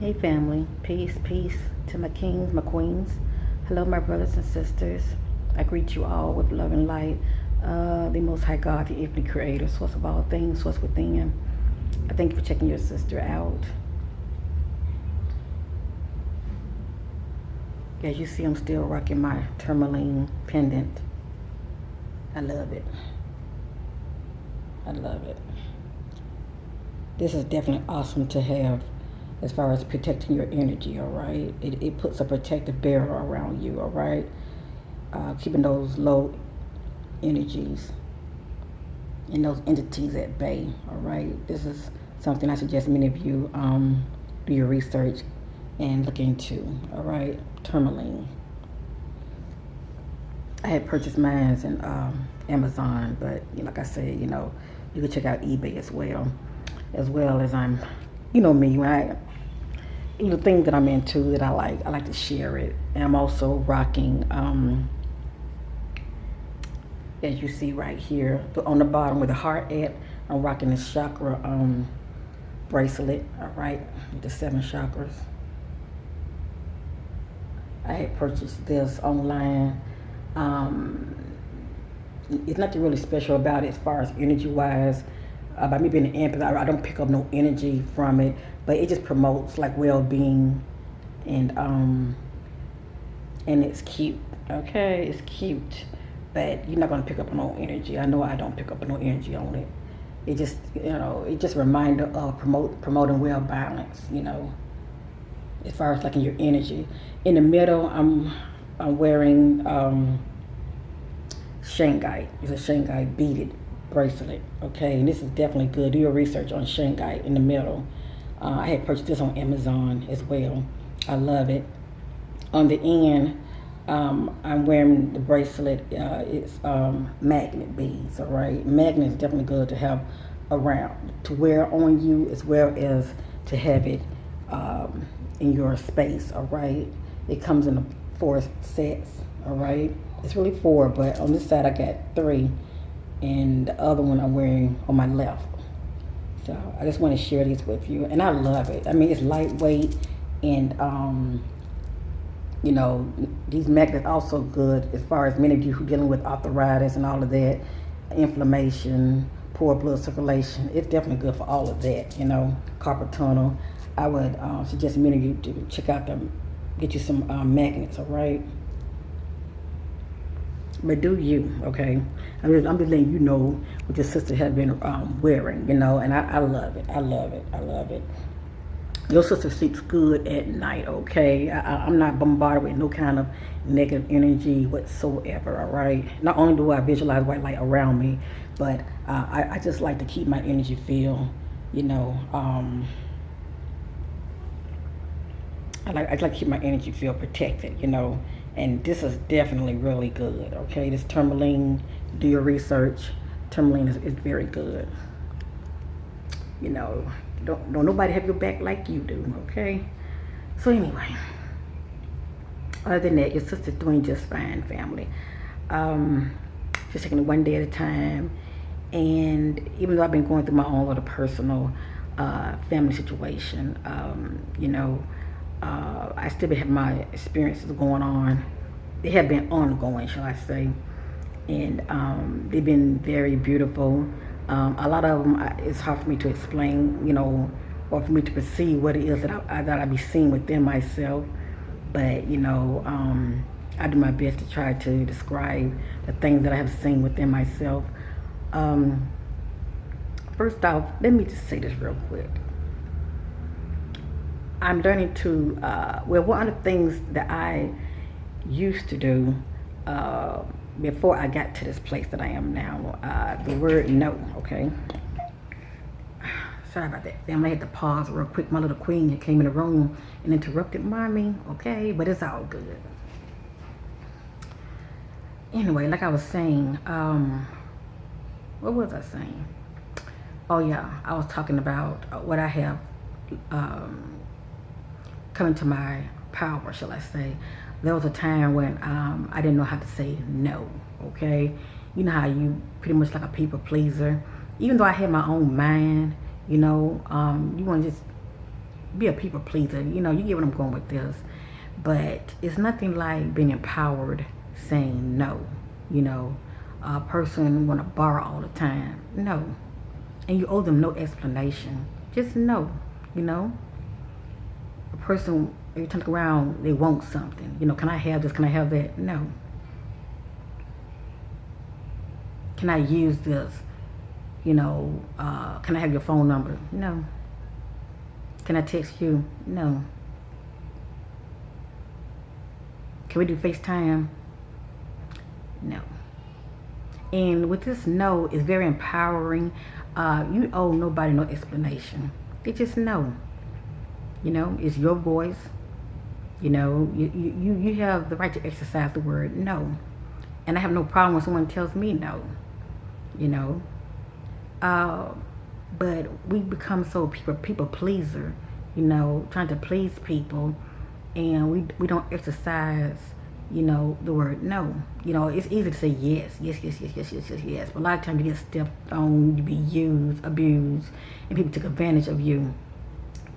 Hey family, peace, peace to my kings, my queens. Hello, my brothers and sisters. I greet you all with love and light. The Most High God, the Infinite Creator, source of all things, source within. I thank you for checking your sister out. As you see, I'm still rocking my tourmaline pendant. I love it. I love it. This is definitely awesome to have as far as protecting your energy, all right? It puts a protective barrier around you, all right? Keeping those low energies and those entities at bay, all right? This is something I suggest many of you do your research and look into, all right? Tourmaline. I had purchased mine in Amazon, but like I said, you can check out eBay as well as you know me, right? The things that I'm into that I like to share it. And I'm also rocking, as you see right here, on the bottom where the heart at, I'm rocking this chakra bracelet, all right, with the 7 chakras. I had purchased this online. It's nothing really special about it as far as energy wise. By me being an empath, I don't pick up no energy from it, but it just promotes like well-being, and it's cute. Okay, it's cute, but you're not gonna pick up no energy. I know I don't pick up no energy on it. It just it just a reminder of promoting well balance. As far as like in your energy. In the middle, I'm wearing Shanghai. It's a Shanghai beaded bracelet. Okay, and this is definitely good. Do your research on Shanghai in the middle. I had purchased this on Amazon as well. I love it. On the end, I'm wearing the bracelet. It's magnet beads. All right, magnet is definitely good to have around to wear on you as well as to have it in your space. All right, it comes in 4 sets. All right, it's really 4, but on this side I got 3, and the other one I'm wearing on my left. So I just want to share these with you, and I love it. I mean, it's lightweight, and these magnets also good as far as many of you who are dealing with arthritis and all of that, inflammation, poor blood circulation. It's definitely good for all of that. Carpal tunnel. I would suggest many of you to check out them, get you some magnets. All right. But do you, okay? I'm just letting you know what your sister has been wearing, and I love it. I love it. I love it. Your sister sleeps good at night, okay? I'm not bombarded with no kind of negative energy whatsoever, all right? Not only do I visualize white light around me, but I just like to keep my energy field, I like to keep my energy field protected, and this is definitely really good, okay? This tourmaline, do your research. Tourmaline is very good. Don't nobody have your back like you do, okay? So anyway, other than that, your sister's doing just fine, family. Just taking it one day at a time. And even though I've been going through my own little personal family situation, I still have my experiences going on. They have been ongoing, shall I say. And they've been very beautiful. A lot of them, it's hard for me to explain, or for me to perceive what it is that I be seeing within myself. But, I do my best to try to describe the things that I have seen within myself. First off, let me just say this real quick. I'm learning to, one of the things that I used to do before I got to this place that I am now, the word no, okay? Sorry about that. Family, I had to pause real quick. My little queen had came in the room and interrupted mommy, okay? But it's all good. Anyway, like I was saying, what was I saying? Oh yeah, I was talking about what I have coming to my power, shall I say. There was a time when I didn't know how to say no, okay? You know how you pretty much like a people pleaser. Even though I had my own mind, you want to just be a people pleaser. You know, you get what I'm going with this. But it's nothing like being empowered saying no. You know, a person want to borrow all the time. No. And you owe them no explanation. Just no. You know, a person, every time around, they want something. You know, can I have this? Can I have that? No. Can I use this? You know, can I have your phone number? No. Can I text you? No. Can we do FaceTime? No. And with this no, it's very empowering. You owe nobody no explanation. They just know. You know, it's your voice. You know, you have the right to exercise the word no. And I have no problem when someone tells me no. You know. But we become so people pleaser, you know, trying to please people, and we don't exercise, you know, the word no. You know, it's easy to say yes, but a lot of times you get stepped on, you be used, abused, and people took advantage of you.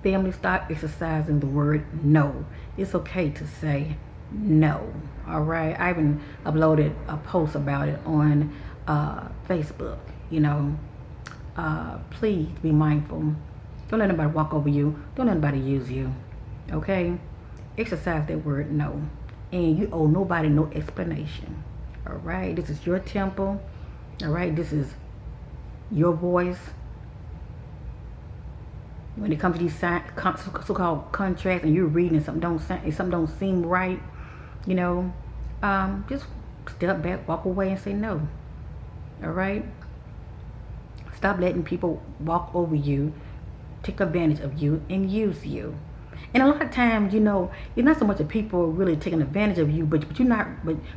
Family, start exercising the word no. It's okay to say no. All right. I even uploaded a post about it on Facebook. You know. Please be mindful. Don't let anybody walk over you. Don't let anybody use you. Okay? Exercise that word no. And you owe nobody no explanation. Alright? This is your temple. Alright? This is your voice. When it comes to these so-called contracts and you're reading and something don't seem right, you know, just step back, walk away and say no. Alright? Stop letting people walk over you, take advantage of you, and use you. And a lot of times, you know, it's not so much that people really taking advantage of you, but you're not,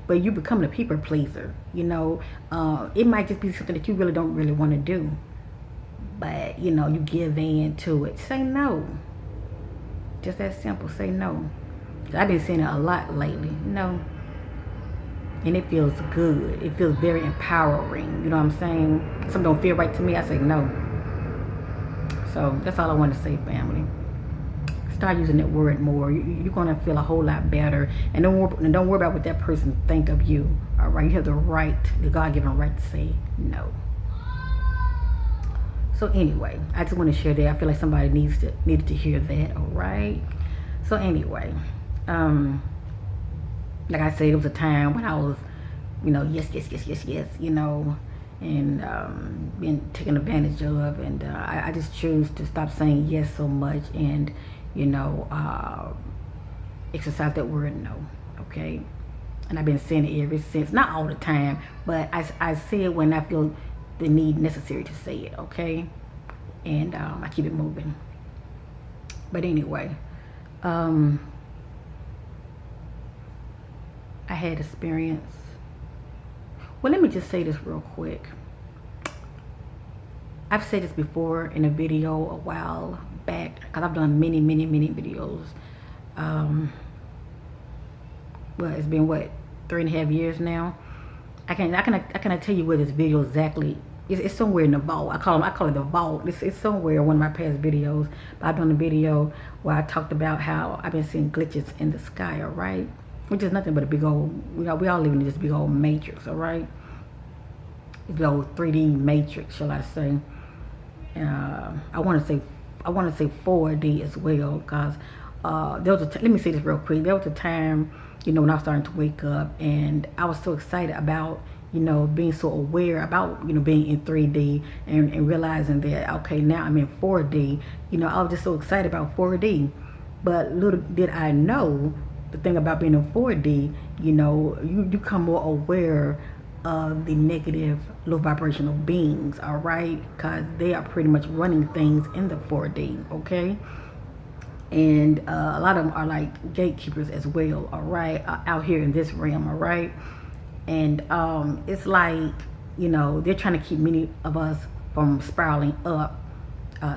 but you becoming a people pleaser. You know, it might just be something that you really don't really want to do, but you know, you give in to it. Say no. Just that simple. Say no. I've been saying it a lot lately. No. And it feels good. It feels very empowering. You know what I'm saying? Something don't feel right to me, I say no. So that's all I want to say, family. Start using that word more. You're gonna feel a whole lot better. And don't worry about what that person think of you. All right, you have the right, the God-given right to say no. So anyway, I just want to share that. I feel like somebody needed to hear that. All right. So anyway, like I said, it was a time when I was, you know, yes, you know, and being taken advantage of, and I just choose to stop saying yes so much, and you know, exercise that word no. Okay, and I've been saying it ever since. Not all the time, but I say it when I feel the need necessary to say it. Okay, and I keep it moving. But anyway, I had experience. Well, let me just say this real quick. I've said this before in a video a while back, because I've done many videos. Well, it's been what, 3.5 years now. I cannot tell you where this video exactly. It's somewhere in the vault. I call it the vault. It's somewhere in one of my past videos. But I've done a video where I talked about how I've been seeing glitches in the sky. All right. Which is nothing but a big old, we all live in this big old matrix, all right? This old 3D matrix, shall I say? I want to say 4D as well, because there was let me say this real quick. There was a time, you know, when I was starting to wake up, and I was so excited about, you know, being so aware about, you know, being in 3D and realizing that, okay, now I'm in 4D. You know, I was just so excited about 4D, but little did I know. The thing about being in 4D, you know, you become more aware of the negative low vibrational beings, all right? Because they are pretty much running things in the 4D, okay? And a lot of them are like gatekeepers as well, all right? Out here in this realm, all right? And it's like, you know, they're trying to keep many of us from spiraling up.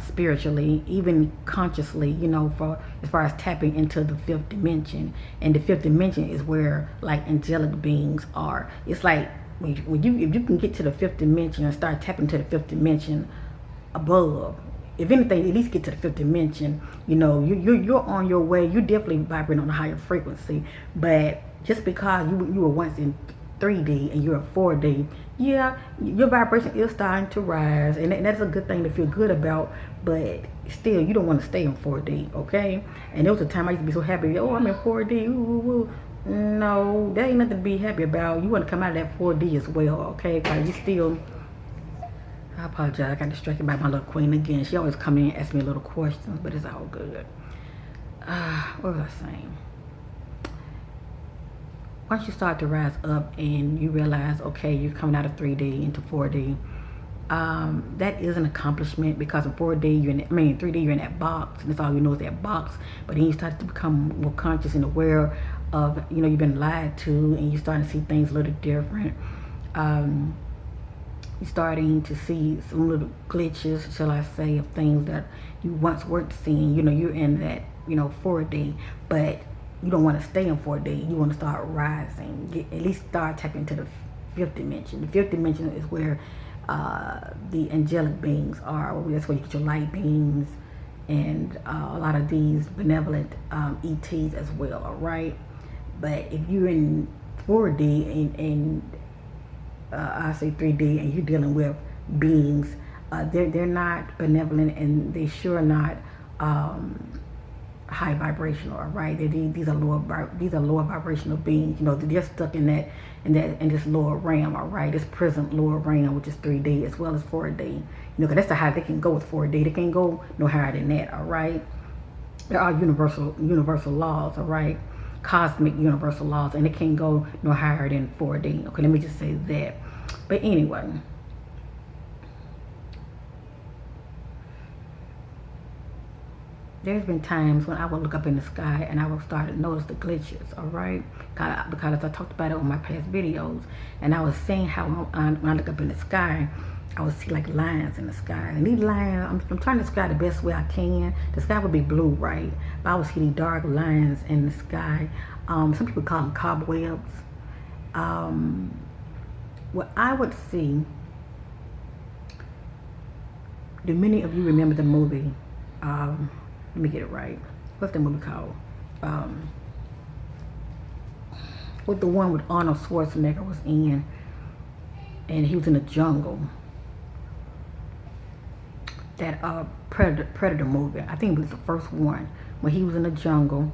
Spiritually, even consciously, you know, for as far as tapping into the 5th dimension. And the 5th dimension is where like angelic beings are. It's like if you can get to the 5th dimension and start tapping to the 5th dimension above, if anything, at least get to the fifth dimension. You know, you're on your way. You're definitely vibrating on a higher frequency. But just because you were once in 3D and you're in 4D, yeah, your vibration is starting to rise, and that's a good thing to feel good about. But still, you don't want to stay in 4D, okay? And there was a time I used to be so happy. Oh, I'm in 4D. Ooh, ooh, ooh. No, that ain't nothing to be happy about. You want to come out of that 4D as well, okay? Because you still, I apologize, I got distracted by my little queen again. She always come in and ask me little questions, but it's all good. What was I saying? Once you start to rise up and you realize, okay, you're coming out of 3D into 4D, that is an accomplishment, because in 4D, 3D, you're in that box, and that's all you know is that box. But then you start to become more conscious and aware of, you know, you've been lied to, and you're starting to see things a little different. You're starting to see some little glitches, shall I say, of things that you once weren't seeing. You know, you're in that, 4D, but you don't want to stay in 4D. You want to start rising. At least start tapping into the fifth dimension. The fifth dimension is where the angelic beings are. That's where you get your light beings and a lot of these benevolent ETs as well, all right? But if you're in 4D and I say 3D, and you're dealing with beings, they're not benevolent, and they sure not high vibrational, all right? These are lower vibrational beings. You know, they're stuck in this lower realm, all right? This present lower realm, which is 3D as well as 4D. You know, because that's the high they can go with 4D. They can't go no higher than that, all right? There are universal laws, all right? Cosmic universal laws, and it can't go no higher than 4D. Okay, let me just say that. But anyway, there's been times when I would look up in the sky and I would start to notice the glitches, all right? Because I talked about it on my past videos, and I was saying how when I look up in the sky, I would see like lines in the sky. And these lines, I'm trying to describe the best way I can. The sky would be blue, right? But I would see these dark lines in the sky. Some people call them cobwebs. What I would see, do many of you remember the movie, let me get it right. What's the movie called? What the one with Arnold Schwarzenegger was in, and he was in the jungle. That Predator movie. I think it was the first one, when he was in the jungle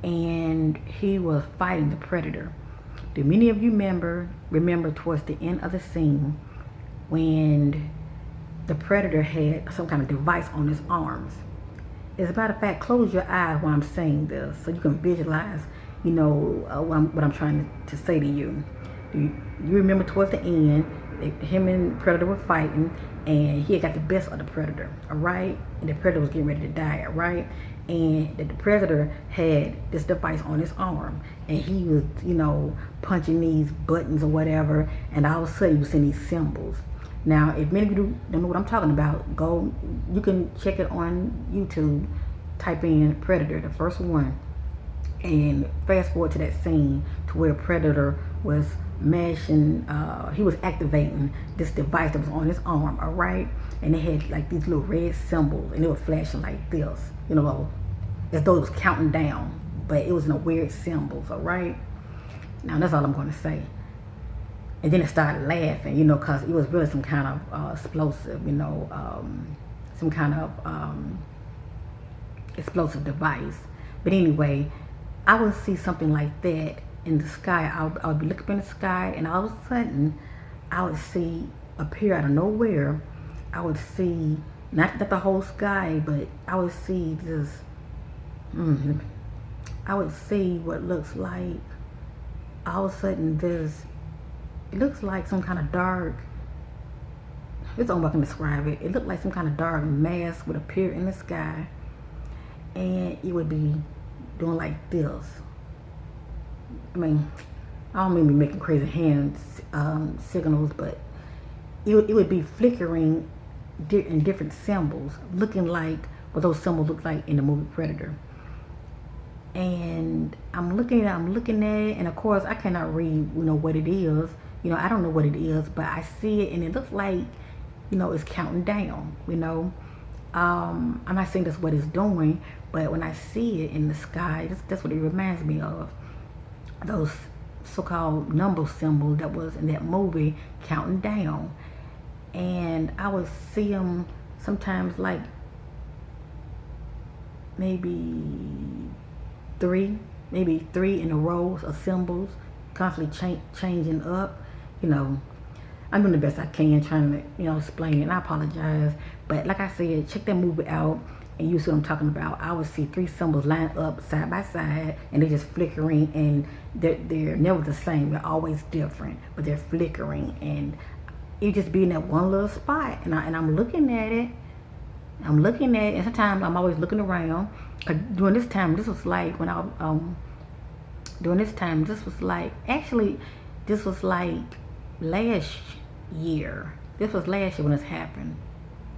and he was fighting the predator. Do many of you remember towards the end of the scene when the predator had some kind of device on his arms? As a matter of fact, close your eyes while I'm saying this so you can visualize, what I'm trying to say to you. You remember towards the end, him and Predator were fighting, and he had got the best of the Predator, all right? And the Predator was getting ready to die, all right? And the Predator had this device on his arm, and he was, punching these buttons or whatever, and all of a sudden you was seeing these symbols. Now, if many of you don't know what I'm talking about, you can check it on YouTube, type in Predator, the first one, and fast forward to that scene to where Predator was mashing, he was activating this device that was on his arm, all right? And it had like these little red symbols, and they were flashing like this, as though it was counting down, but it was in a weird symbols, all right? Now that's all I'm going to say. And then it started laughing, because it was really some kind of explosive, some kind of explosive device. But anyway, I would see something like that in the sky. I would be looking up in the sky, and all of a sudden, I would see appear out of nowhere. I would see not the whole sky, but I would see this. I would see what looks like. All of a sudden, it looks like some kind of dark. It's all I can describe it. It looked like some kind of dark mass would appear in the sky, and it would be doing like this. I don't mean to be making crazy hand signals, but it would be flickering in different symbols, looking like what those symbols look like in the movie Predator. And I'm looking at it, and of course I cannot read, what it is. I don't know what it is, but I see it, and it looks like, it's counting down, I'm not saying that's what it's doing, but when I see it in the sky, that's what it reminds me of. Those so-called number symbols that was in that movie, Counting Down. And I would see them sometimes like maybe three in a row of symbols, constantly changing up. You know, I'm doing the best I can trying to, explain it, and I apologize. But like I said, check that movie out and you see what I'm talking about. I would see three symbols lined up side by side and they're just flickering, and they're never the same. They're always different, but they're flickering, and it just be in that one little spot. And I'm looking at it. And sometimes I'm always looking around. Cause during this time, this was like when this was like last year. This was last year when this happened.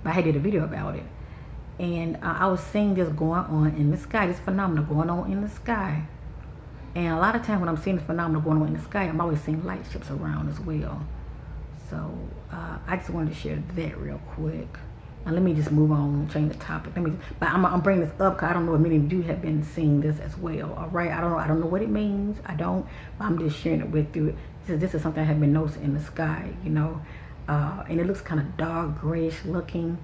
But I did a video about it. And I was seeing this going on in the sky, this phenomenon going on in the sky. And a lot of times when I'm seeing this phenomenon going on in the sky, I'm always seeing light ships around as well. So I just wanted to share that real quick. Now let me just move on and change the topic. But I'm bringing this up because I don't know if many of you have been seeing this as well. All right, I don't know what it means. I don't, but I'm just sharing it with you. This is something I have been noticing in the sky, and it looks kind of dark, grayish looking.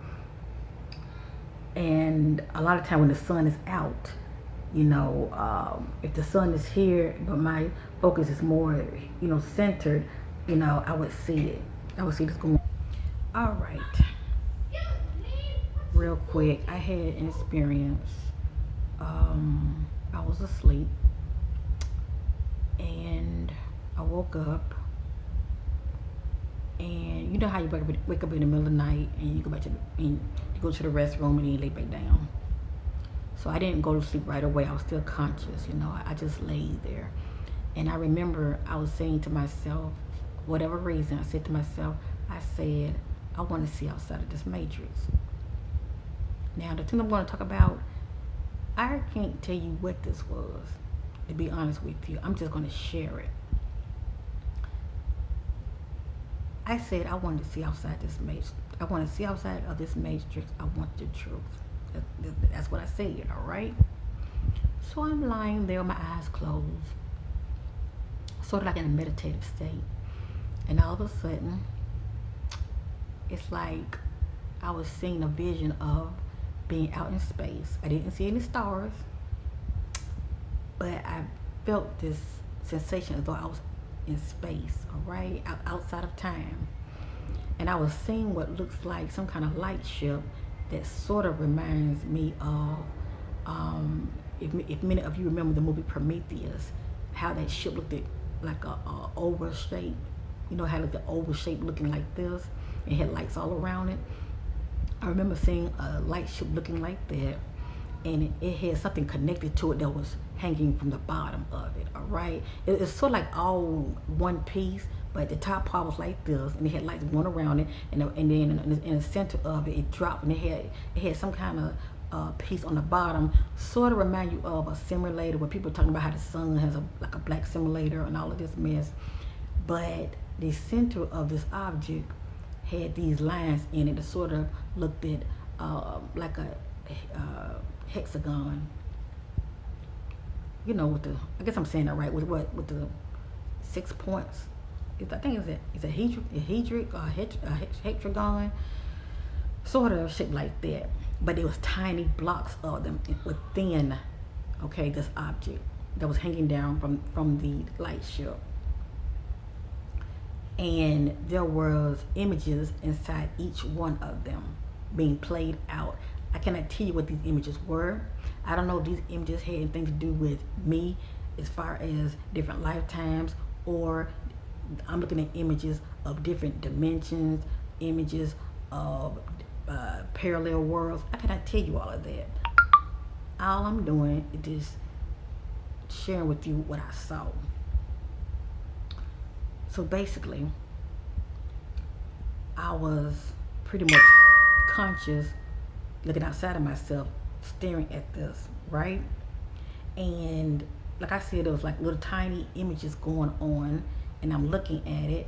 And a lot of time when the sun is out, if the sun is here, but my focus is more, centered, I would see it. I would see this going. All right. Real quick, I had an experience. I was asleep and I woke up, and you know how you wake up in the middle of the night and you go to the restroom and then you lay back down. So I didn't go to sleep right away. I was still conscious, I just laid there. And I remember I was saying to myself, whatever reason, I said, I want to see outside of this matrix. Now, the thing I'm going to talk about, I can't tell you what this was, to be honest with you. I'm just going to share it. I said I wanted to see outside this matrix. I want to see outside of this matrix. I want the truth. That's what I said, all right? So I'm lying there with my eyes closed, sort of like in a meditative state. And all of a sudden, it's like I was seeing a vision of being out in space. I didn't see any stars, but I felt this sensation as though I was in space, all right, outside of time. And I was seeing what looks like some kind of light ship that sort of reminds me of, if many of you remember the movie Prometheus, how that ship looked like a oval shape, how it looked an oval shape looking like this, and had lights all around it. I remember seeing a light ship looking like that, and it had something connected to it that was hanging from the bottom of it, all right? It's sort of like all one piece, but the top part was like this, and it had lights going around it, and then in the center of it, it dropped, and it had some kind of piece on the bottom, sort of remind you of a simulator, where people are talking about how the sun has like a black simulator and all of this mess. But the center of this object had these lines in it that sort of looked at like a hexagon, with the, I guess I'm saying that right, with the 6 points. I think it's a hedric or hexagon, sort of shaped like that. But there was tiny blocks of them within, this object that was hanging down from the light ship. And there was images inside each one of them being played out. I cannot tell you what these images were. I don't know if these images had anything to do with me as far as different lifetimes, or I'm looking at images of different dimensions, images of parallel worlds. I cannot tell you all of that. All I'm doing is just sharing with you what I saw. So basically, I was pretty much conscious, looking outside of myself, staring at this, right? And like I said, there was like little tiny images going on, and I'm looking at it.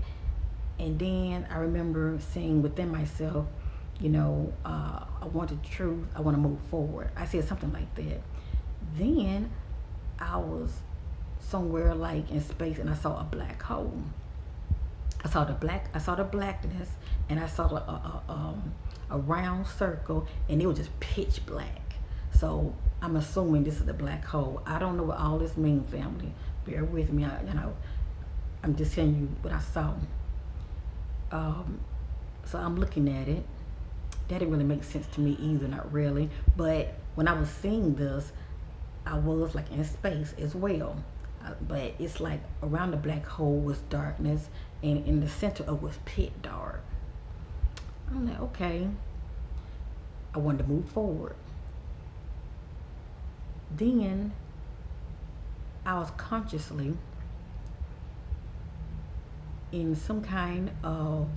And then I remember seeing within myself I want the truth. I want to move forward. I said something like that. Then I was somewhere like in space and I saw a black hole. I saw the blackness, and I saw a round circle, and it was just pitch black. So I'm assuming this is the black hole. I don't know what all this means, family. Bear with me. I'm just telling you what I saw. So I'm looking at it. That didn't really make sense to me either, not really. But when I was seeing this, I was like in space as well. But it's like around the black hole was darkness, and in the center of it was pit dark. I'm like, okay. I wanted to move forward. Then I was consciously in some kind of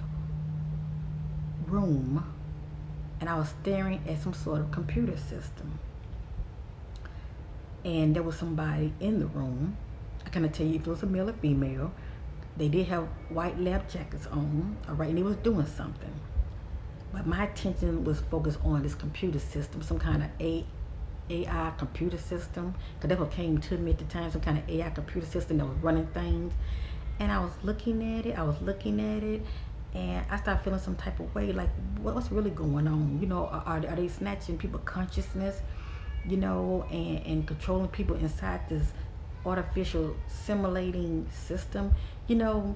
room, and I was staring at some sort of computer system. And there was somebody in the room. I cannot tell you if it was a male or female. They did have white lab jackets on, all right, and they was doing something. But my attention was focused on this computer system, some kind of AI computer system, because that's what came to me at the time, some kind of AI computer system that was running things. And I was looking at it, and I started feeling some type of way, like what's really going on? Are they snatching people's consciousness, and controlling people inside this artificial simulating system? I'm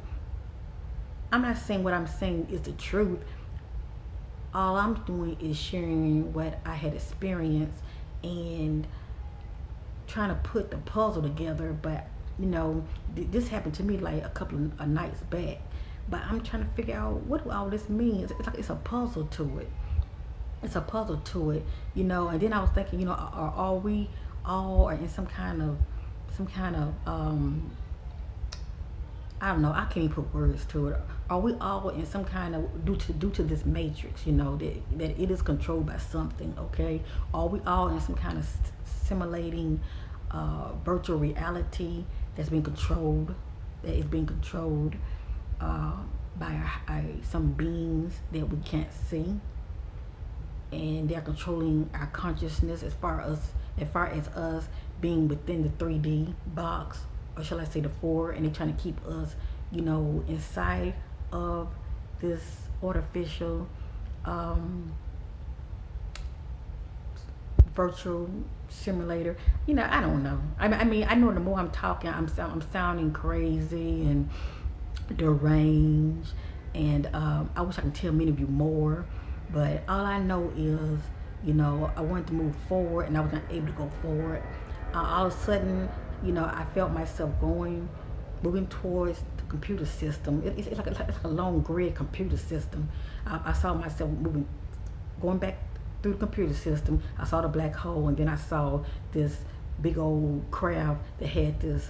not saying what I'm saying is the truth. All I'm doing is sharing what I had experienced and trying to put the puzzle together. But this happened to me like a couple of nights back. But I'm trying to figure out what all this means. It's like it's a puzzle to it. It's a puzzle to it, And then I was thinking, are we all in some kind of I don't know, I can't even put words to it. Are we all in some kind of due to this matrix, that it is controlled by something, okay? Are we all in some kind of simulating virtual reality that is being controlled by some beings that we can't see, and they're controlling our consciousness as far as us being within the 3D box, or shall I say the 4, and they're trying to keep us, inside of this artificial virtual simulator. I don't know. I mean, I know the more I'm talking, I'm sounding crazy and deranged, and I wish I could tell many of you more, but all I know is, I wanted to move forward, and I was not able to go forward. All of a sudden, I felt myself moving towards the computer system. It's like a long grid computer system. I saw myself going back through the computer system. I saw the black hole, and then I saw this big old craft that had this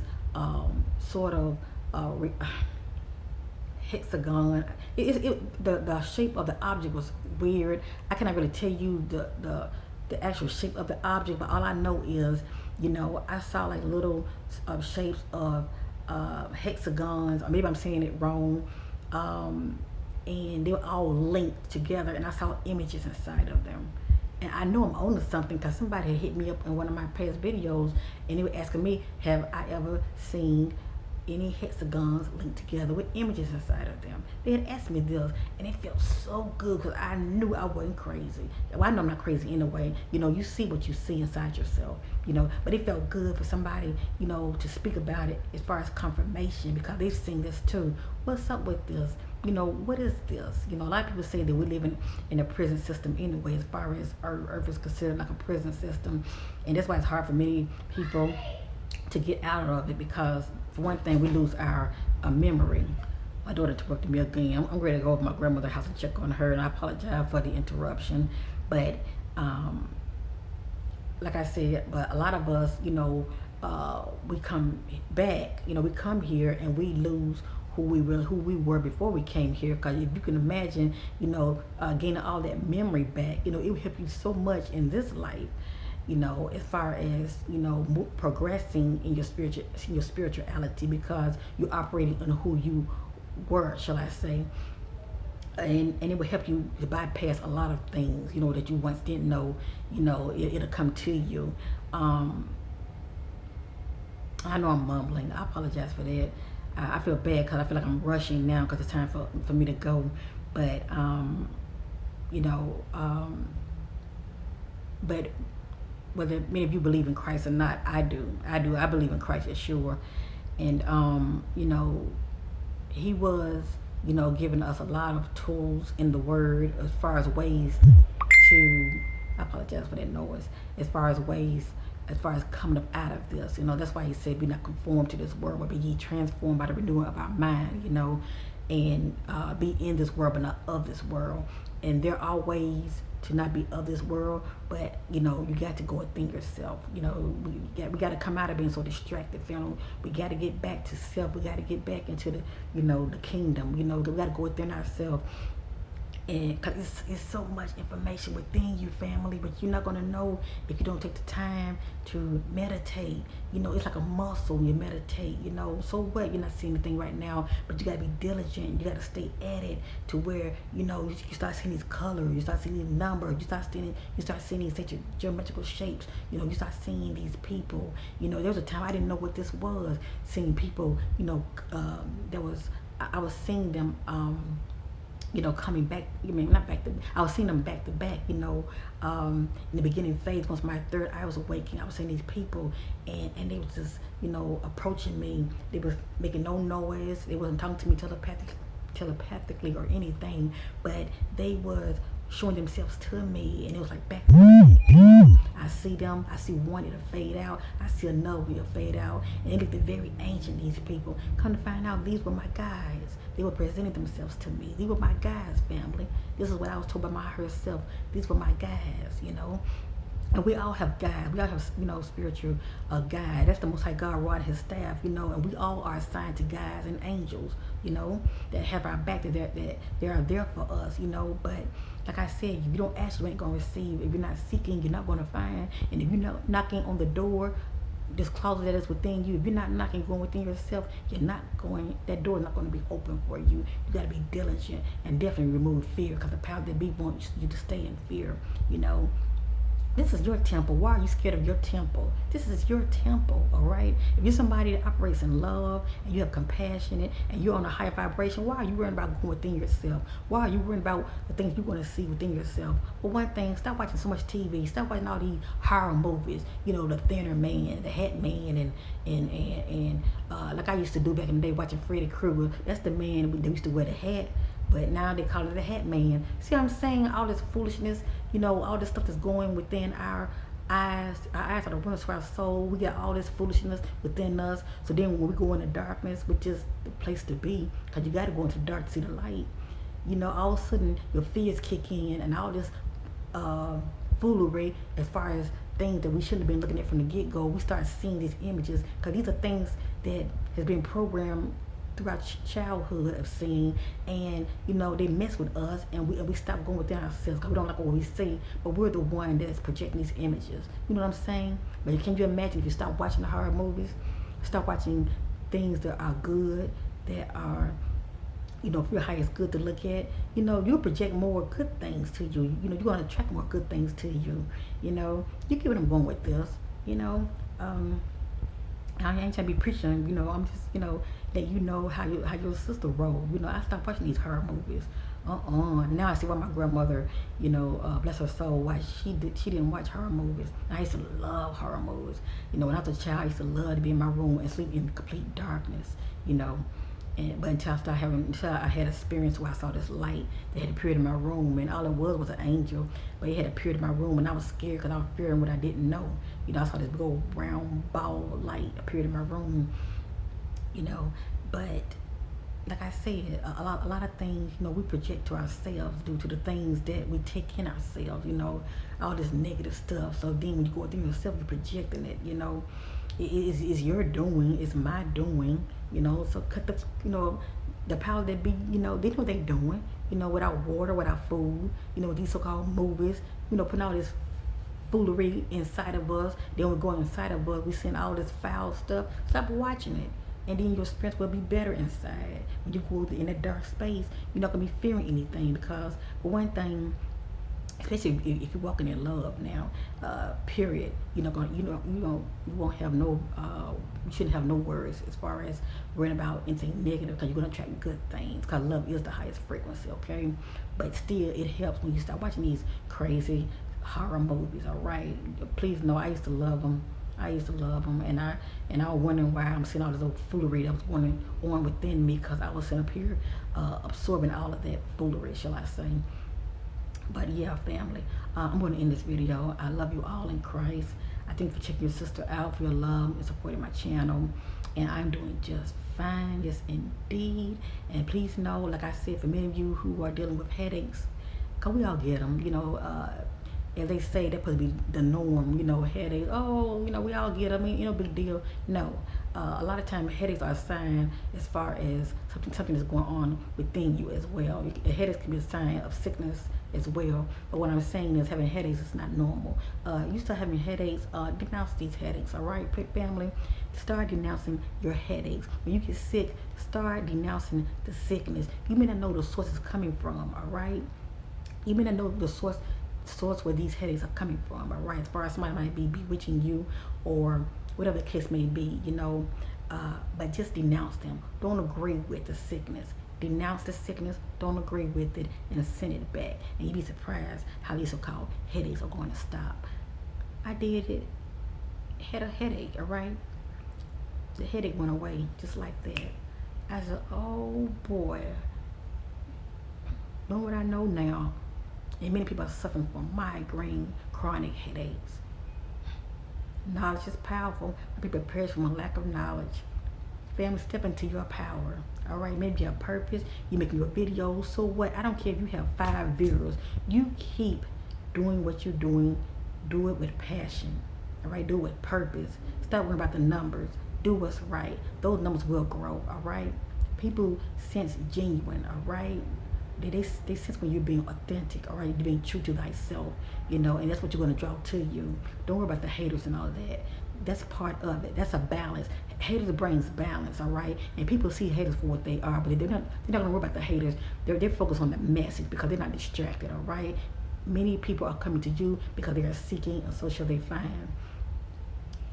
sort of hexagon. The shape of the object was weird. I cannot really tell you the actual shape of the object, but all I know is, I saw like little shapes of hexagons, or maybe I'm saying it wrong, and they were all linked together, and I saw images inside of them. And I know I'm on to something, because somebody had hit me up in one of my past videos, and they were asking me, have I ever seen any hexagons linked together with images inside of them? They had asked me this, and it felt so good, because I knew I wasn't crazy. Well, I know I'm not crazy anyway. You see what you see inside yourself, but it felt good for somebody, to speak about it as far as confirmation, because they've seen this too. What's up with this? What is this? A lot of people say that we live in a prison system anyway, as far as Earth is considered like a prison system. And that's why it's hard for many people to get out of it, because for one thing, we lose our memory. My daughter interrupted me again. I'm ready to go over to my grandmother's house and check on her, and I apologize for the interruption. But like I said, but a lot of us, we come back, we come here and we lose who we were before we came here. Because if you can imagine, gaining all that memory back, it will help you so much in this life, as far as, progressing in your spirituality, because you're operating on who you were, shall I say. and it will help you to bypass a lot of things, that you once didn't know. It'll come to you. I know I'm mumbling. I apologize for that. I feel bad because I feel like I'm rushing now because it's time for me to go. But you know, but whether many of you believe in Christ or not, I do. I believe in Christ, for sure. And He was, giving us a lot of tools in the Word as far as ways to. I apologize for that noise. As far as coming up out of this, that's why He said, "Be not conformed to this world, but be ye transformed by the renewing of our mind." And be in this world, but not of this world. And there are ways to not be of this world, but you got to go within yourself. We got to come out of being so distracted, family. We got to get back to self. We got to get back into the kingdom. We got to go within ourselves. And because it's so much information within you, family, but you're not going to know if you don't take the time to meditate. It's like a muscle. You meditate, so what? You're not seeing anything right now, but you got to be diligent. You got to stay at it to where, you start seeing these colors, you start seeing these numbers, you start seeing these such geometrical shapes, you start seeing these people. There was a time I didn't know what this was, seeing people, I was seeing them, coming back. Not back to. I was seeing them back to back. In the beginning phase, once my third eye was awakening, I was seeing these people, and they was just, approaching me. They was making no noise. They wasn't talking to me telepathically or anything, but they was showing themselves to me, and it was like back to back. I see them. I see one, it'll fade out. I see another, it'll fade out, and it looked very ancient. These people, come to find out, these were my guides. They were presenting themselves to me. These were my guides, family. This is what I was told by my higher self. These were my guides, And we all have guides. We all have, spiritual guide. That's the Most High God rod His staff, and we all are assigned to guides and angels, that have our back, that they are there for us, But like I said, if you don't ask, you ain't gonna receive. If you're not seeking, you're not gonna find. And if you're not knocking on the door, this closet that is within you, if you're not knocking, going within yourself, that door is not going to be open for you. You got to be diligent and definitely remove fear, because the power that be wants you to stay in fear. This is your temple. Why are you scared of your temple? This is your temple, all right? If you're somebody that operates in love and you have compassion and you're on a high vibration, why are you worrying about going within yourself? Why are you worrying about the things you want to see within yourself? Well, one thing, stop watching so much TV. Stop watching all these horror movies. The Thinner Man, the Hat Man, and like I used to do back in the day, watching Freddy Krueger. That's the man that used to wear the hat. But now they call it the Hat Man. See what I'm saying? All this foolishness, all this stuff that's going within our eyes. Our eyes are the windows for our soul. We got all this foolishness within us. So then when we go into darkness, which is the place to be, because you got to go into the dark to see the light, all of a sudden your fears kick in, and all this foolery as far as things that we shouldn't have been looking at from the get-go. We start seeing these images, because these are things that has been programmed throughout childhood of seeing, and they mess with us, and we stop going within ourselves because we don't like what we see, but we're the one that's projecting these images. You know what I'm saying? But can you imagine if you stop watching the horror movies, stop watching things that are good, that are, feel how it's good to look at, you'll project more good things to you. You're going to attract more good things to you. You get what I'm going with this. I ain't trying to be preaching, I'm just, that how your sister rolled. I stopped watching these horror movies. Now I see why my grandmother, bless her soul, why she didn't watch horror movies. I used to love horror movies. When I was a child, I used to love to be in my room and sleep in complete darkness, but until I had experience where I saw this light that had appeared in my room, and all it was an angel, but it had appeared in my room, and I was scared because I was fearing what I didn't know. I saw this big old round ball of light appeared in my room, but like I said, a lot of things, we project to ourselves due to the things that we take in ourselves, all this negative stuff. So then when you go within yourself, you're projecting it, it's your doing, it's my doing, so cut the power that be, they know what they're doing, without water, without food, these so-called movies, putting all this foolery inside of us. Then we go inside of us, we seeing all this foul stuff. Stop watching it. and then your strength will be better inside. When you go in that dark space, you're not gonna be fearing anything, because for one thing, especially if you're walking in love now, period, you're not gonna, you won't have no, you shouldn't have no worries as far as worrying about anything negative, because you're gonna attract good things, because love is the highest frequency, okay? But still, it helps when you start watching these crazy horror movies, all right? Please know, I used to love them. And I was wondering why I'm seeing all this old foolery that was going on within me, because I was sitting up here absorbing all of that foolery, shall I say. But yeah, family, I'm going to end this video. I love you all in Christ. I thank you for checking your sister out, for your love and supporting my channel. And I'm doing just fine, yes indeed. And please know, like I said, for many of you who are dealing with headaches, because we all get them, as they say, that could be the norm, headaches. Oh, we all get them, big deal. No, a lot of times headaches are a sign as far as something is going on within you as well. Headaches can be a sign of sickness as well. But what I'm saying is, having headaches is not normal. You start having headaches, denounce these headaches, all right, family? Start denouncing your headaches. When you get sick, start denouncing the sickness. You may not know the source is coming from, all right? You may not know the source where these headaches are coming from, all right? As far as somebody might be bewitching you, or whatever the case may be, but just denounce them. Don't agree with the sickness. Denounce the sickness, don't agree with it, and send it back. And you'd be surprised how these so-called headaches are going to stop. I did it. Had a headache, all right? The headache went away just like that. I said, oh boy. Know what I know now? And many people are suffering from migraine, chronic headaches. Knowledge is powerful. People perish from a lack of knowledge. Family, step into your power. All right, maybe your purpose. You're making your videos. So what? I don't care if you have 5 viewers. You keep doing what you're doing. Do it with passion. All right, do it with purpose. Stop worrying about the numbers. Do what's right. Those numbers will grow. All right. People sense genuine. All right. They sense when you're being authentic, all right? You're being true to thyself, and that's what you're going to draw to you. Don't worry about the haters and all of that. That's part of it. That's a balance. Haters brings balance, all right? And people see haters for what they are, but they're not going to worry about the haters. They're focused on the message, because they're not distracted, all right? Many people are coming to you because they are seeking, and so shall they find.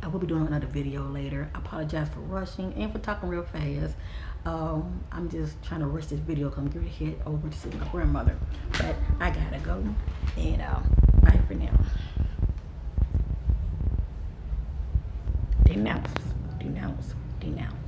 I will be doing another video later. I apologize for rushing and for talking real fast. I'm just trying to rush this video because I'm going to head over to see my grandmother. But I gotta go. And bye for now. Denounce, denounce, denounce.